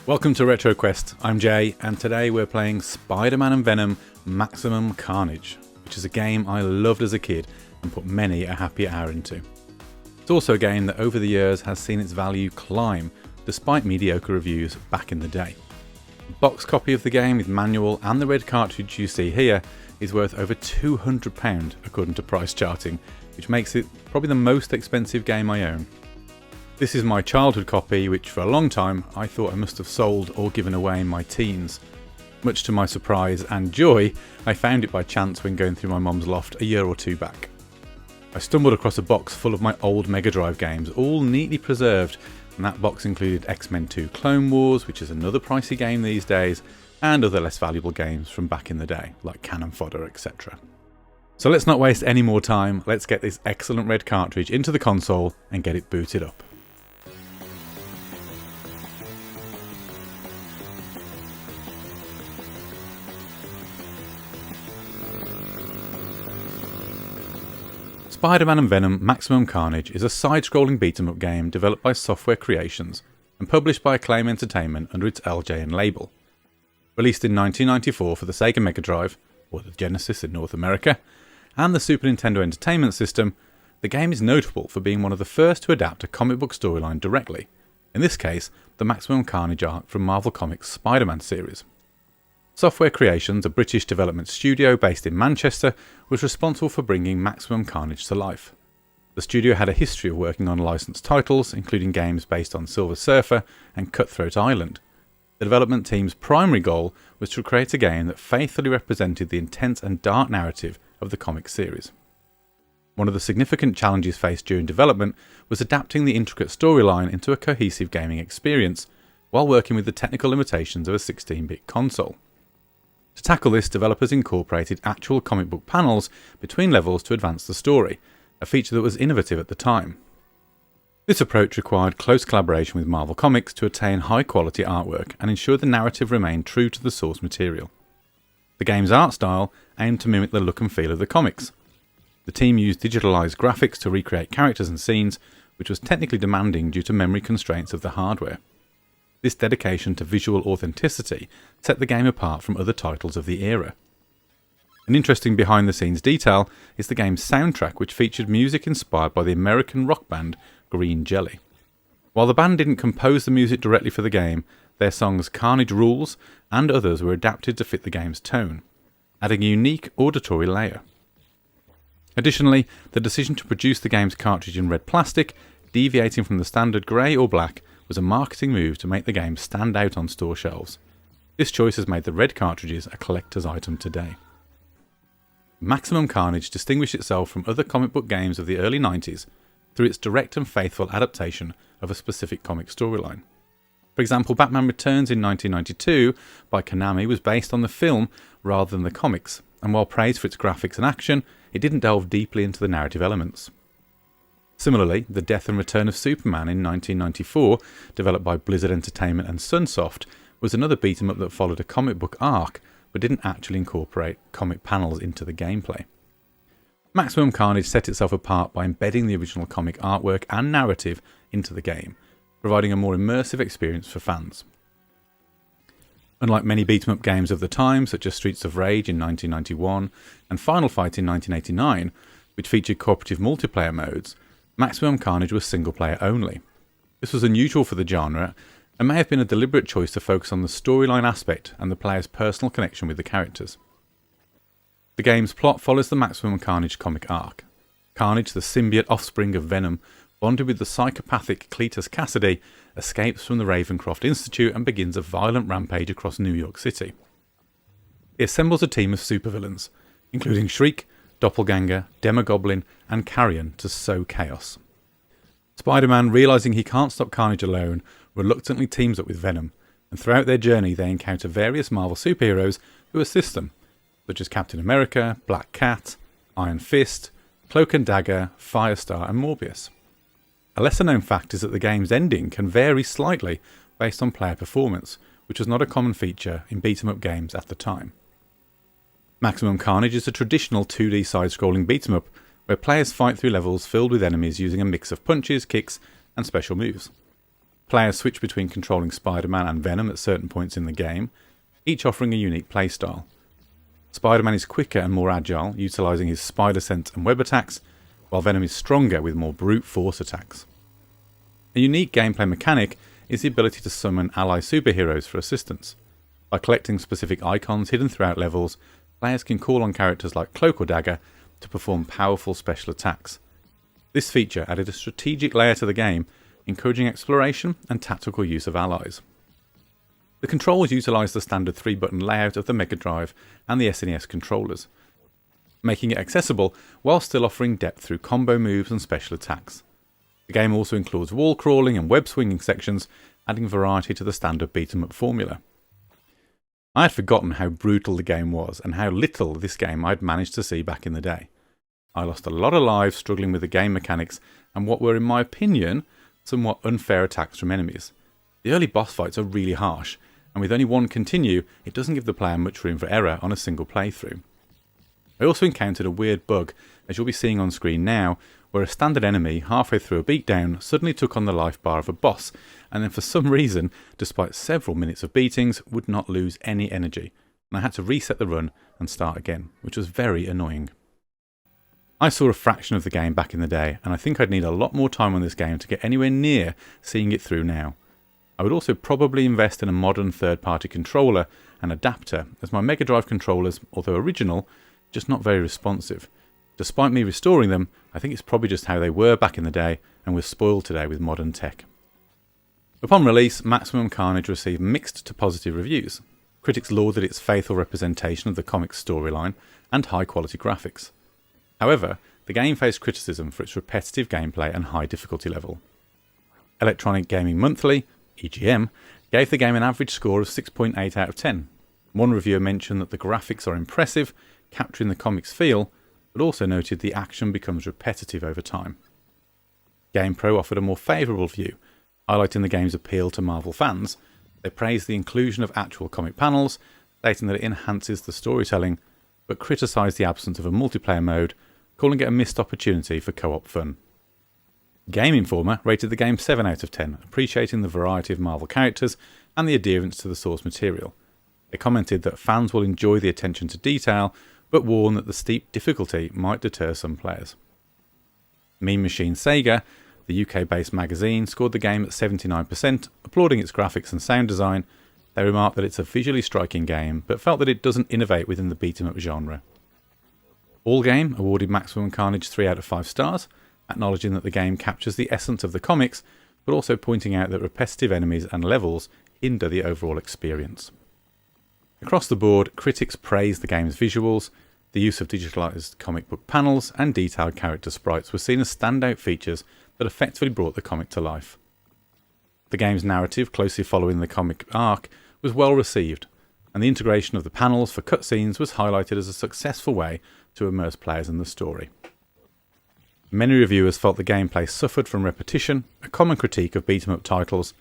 Welcome to RetroQuest, I'm Jay, and today we're playing Spider-Man and Venom Maximum Carnage, which is a game I loved as a kid and put many a happy hour into. It's also a game that over the years has seen its value climb, despite mediocre reviews back in the day. A box copy of the game with manual and the red cartridge you see here is worth over £200 according to price charting, which makes it probably the most expensive game I own. This is my childhood copy, which for a long time I thought I must have sold or given away in my teens. Much to my surprise and joy, I found it by chance when going through my mum's loft a year or two back. I stumbled across a box full of my old Mega Drive games, all neatly preserved, and that box included X-Men 2 Clone Wars, which is another pricey game these days, and other less valuable games from back in the day, like Cannon Fodder, etc. So let's not waste any more time, let's get this excellent red cartridge into the console and get it booted up. Spider-Man and Venom Maximum Carnage is a side-scrolling beat-em-up game developed by Software Creations and published by Acclaim Entertainment under its LJN label. Released in 1994 for the Sega Mega Drive, or the Genesis in North America, and the Super Nintendo Entertainment System, the game is notable for being one of the first to adapt a comic book storyline directly, in this case the Maximum Carnage arc from Marvel Comics' Spider-Man series. Software Creations, a British development studio based in Manchester, was responsible for bringing Maximum Carnage to life. The studio had a history of working on licensed titles, including games based on Silver Surfer and Cutthroat Island. The development team's primary goal was to create a game that faithfully represented the intense and dark narrative of the comic series. One of the significant challenges faced during development was adapting the intricate storyline into a cohesive gaming experience, while working with the technical limitations of a 16-bit console. To tackle this, developers incorporated actual comic book panels between levels to advance the story, a feature that was innovative at the time. This approach required close collaboration with Marvel Comics to attain high-quality artwork and ensure the narrative remained true to the source material. The game's art style aimed to mimic the look and feel of the comics. The team used digitalized graphics to recreate characters and scenes, which was technically demanding due to memory constraints of the hardware. This dedication to visual authenticity set the game apart from other titles of the era. An interesting behind-the-scenes detail is the game's soundtrack, which featured music inspired by the American rock band Green Jelly. While the band didn't compose the music directly for the game, their songs Carnage Rules and others were adapted to fit the game's tone, adding a unique auditory layer. Additionally, the decision to produce the game's cartridge in red plastic, deviating from the standard grey or black, was a marketing move to make the game stand out on store shelves. This choice has made the red cartridges a collector's item today. Maximum Carnage distinguished itself from other comic book games of the early 90s through its direct and faithful adaptation of a specific comic storyline. For example, Batman Returns in 1992 by Konami was based on the film rather than the comics, and while praised for its graphics and action, it didn't delve deeply into the narrative elements. Similarly, The Death and Return of Superman in 1994, developed by Blizzard Entertainment and Sunsoft, was another beat-em-up that followed a comic book arc but didn't actually incorporate comic panels into the gameplay. Maximum Carnage set itself apart by embedding the original comic artwork and narrative into the game, providing a more immersive experience for fans. Unlike many beat-em-up games of the time, such as Streets of Rage in 1991 and Final Fight in 1989, which featured cooperative multiplayer modes, Maximum Carnage was single-player only. This was unusual for the genre, and may have been a deliberate choice to focus on the storyline aspect and the player's personal connection with the characters. The game's plot follows the Maximum Carnage comic arc. Carnage, the symbiote offspring of Venom, bonded with the psychopathic Cletus Cassidy, escapes from the Ravencroft Institute and begins a violent rampage across New York City. He assembles a team of supervillains, including Shriek, Doppelganger, Demogoblin and Carrion to sow chaos. Spider-Man, realising he can't stop Carnage alone, reluctantly teams up with Venom, and throughout their journey they encounter various Marvel superheroes who assist them, such as Captain America, Black Cat, Iron Fist, Cloak and Dagger, Firestar and Morbius. A lesser-known fact is that the game's ending can vary slightly based on player performance, which was not a common feature in beat-em-up games at the time. Maximum Carnage is a traditional 2D side-scrolling beat-em-up where players fight through levels filled with enemies using a mix of punches, kicks and special moves. Players switch between controlling Spider-Man and Venom at certain points in the game, each offering a unique playstyle. Spider-Man is quicker and more agile, utilising his spider sense and web attacks, while Venom is stronger with more brute force attacks. A unique gameplay mechanic is the ability to summon ally superheroes for assistance. By collecting specific icons hidden throughout levels, players can call on characters like Cloak or Dagger to perform powerful special attacks. This feature added a strategic layer to the game, encouraging exploration and tactical use of allies. The controls utilise the standard 3-button layout of the Mega Drive and the SNES controllers, making it accessible while still offering depth through combo moves and special attacks. The game also includes wall crawling and web swinging sections, adding variety to the standard beat-em-up formula. I had forgotten how brutal the game was and how little this game I'd managed to see back in the day. I lost a lot of lives struggling with the game mechanics and what were, in my opinion, somewhat unfair attacks from enemies. The early boss fights are really harsh, and with only one continue, it doesn't give the player much room for error on a single playthrough. I also encountered a weird bug, as you'll be seeing on screen now, where a standard enemy halfway through a beatdown suddenly took on the life bar of a boss, and then for some reason, despite several minutes of beatings, would not lose any energy, and I had to reset the run and start again, which was very annoying. I saw a fraction of the game back in the day, and I think I'd need a lot more time on this game to get anywhere near seeing it through now. I would also probably invest in a modern third-party controller and adapter, as my Mega Drive controllers, although original, just not very responsive. Despite me restoring them, I think it's probably just how they were back in the day and we're spoiled today with modern tech. Upon release, Maximum Carnage received mixed to positive reviews. Critics lauded its faithful representation of the comic's storyline and high-quality graphics. However, the game faced criticism for its repetitive gameplay and high difficulty level. Electronic Gaming Monthly, EGM, gave the game an average score of 6.8 out of 10. One reviewer mentioned that the graphics are impressive, capturing the comic's feel, but also noted the action becomes repetitive over time. GamePro offered a more favourable view, highlighting the game's appeal to Marvel fans. They praised the inclusion of actual comic panels, stating that it enhances the storytelling, but criticised the absence of a multiplayer mode, calling it a missed opportunity for co-op fun. Game Informer rated the game 7 out of 10, appreciating the variety of Marvel characters and the adherence to the source material. They commented that fans will enjoy the attention to detail, but warned that the steep difficulty might deter some players. Meme Machine Sega, the UK-based magazine, scored the game at 79%, applauding its graphics and sound design. They remarked that it's a visually striking game, but felt that it doesn't innovate within the beat-em-up genre. Allgame awarded Maximum Carnage 3 out of 5 stars, acknowledging that the game captures the essence of the comics, but also pointing out that repetitive enemies and levels hinder the overall experience. Across the board, critics praised the game's visuals. The use of digitalised comic book panels and detailed character sprites were seen as standout features that effectively brought the comic to life. The game's narrative, closely following the comic arc, was well received, and the integration of the panels for cutscenes was highlighted as a successful way to immerse players in the story. Many reviewers felt the gameplay suffered from repetition, a common critique of beat-em-up titles,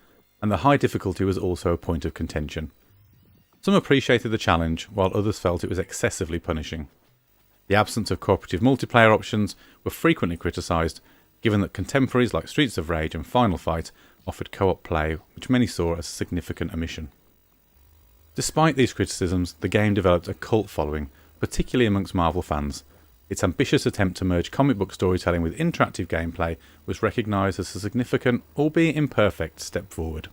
and the high difficulty was also a point of contention. Some appreciated the challenge, while others felt it was excessively punishing. The absence of cooperative multiplayer options were frequently criticised, given that contemporaries like Streets of Rage and Final Fight offered co-op play, which many saw as a significant omission. Despite these criticisms, the game developed a cult following, particularly amongst Marvel fans. Its ambitious attempt to merge comic book storytelling with interactive gameplay was recognised as a significant, albeit imperfect, step forward.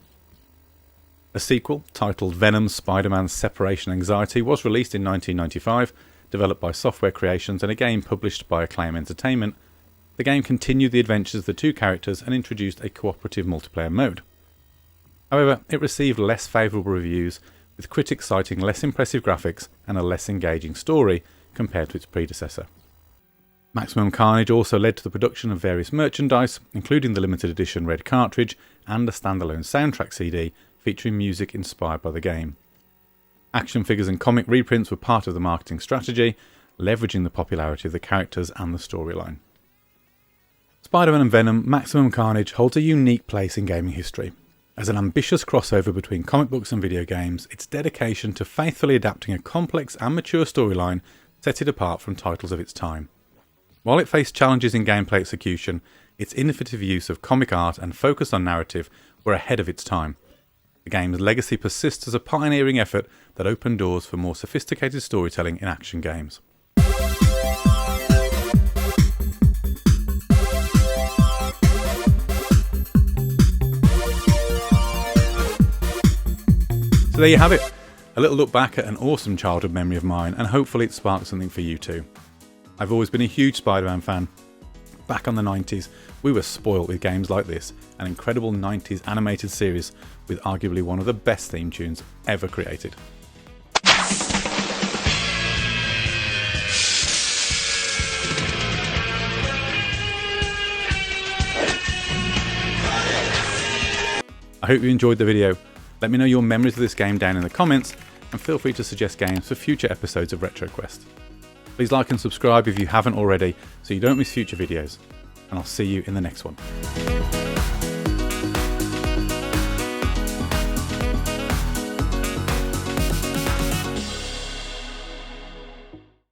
A sequel, titled Venom Spider-Man's Separation Anxiety, was released in 1995, developed by Software Creations and again published by Acclaim Entertainment. The game continued the adventures of the two characters and introduced a cooperative multiplayer mode. However, it received less favourable reviews, with critics citing less impressive graphics and a less engaging story compared to its predecessor. Maximum Carnage also led to the production of various merchandise, including the limited edition red cartridge and a standalone soundtrack CD featuring music inspired by the game. Action figures and comic reprints were part of the marketing strategy, leveraging the popularity of the characters and the storyline. Spider-Man and Venom, Maximum Carnage holds a unique place in gaming history. As an ambitious crossover between comic books and video games, its dedication to faithfully adapting a complex and mature storyline set it apart from titles of its time. While it faced challenges in gameplay execution, its innovative use of comic art and focus on narrative were ahead of its time. The game's legacy persists as a pioneering effort that opened doors for more sophisticated storytelling in action games. So there you have it, a little look back at an awesome childhood memory of mine, and hopefully it sparked something for you too. I've always been a huge Spider-Man fan. Back in the 90s, we were spoilt with games like this, an incredible 90s animated series with arguably one of the best theme tunes ever created. I hope you enjoyed the video. Let me know your memories of this game down in the comments, and feel free to suggest games for future episodes of RetroQuest. Please like and subscribe if you haven't already, so you don't miss future videos, and I'll see you in the next one.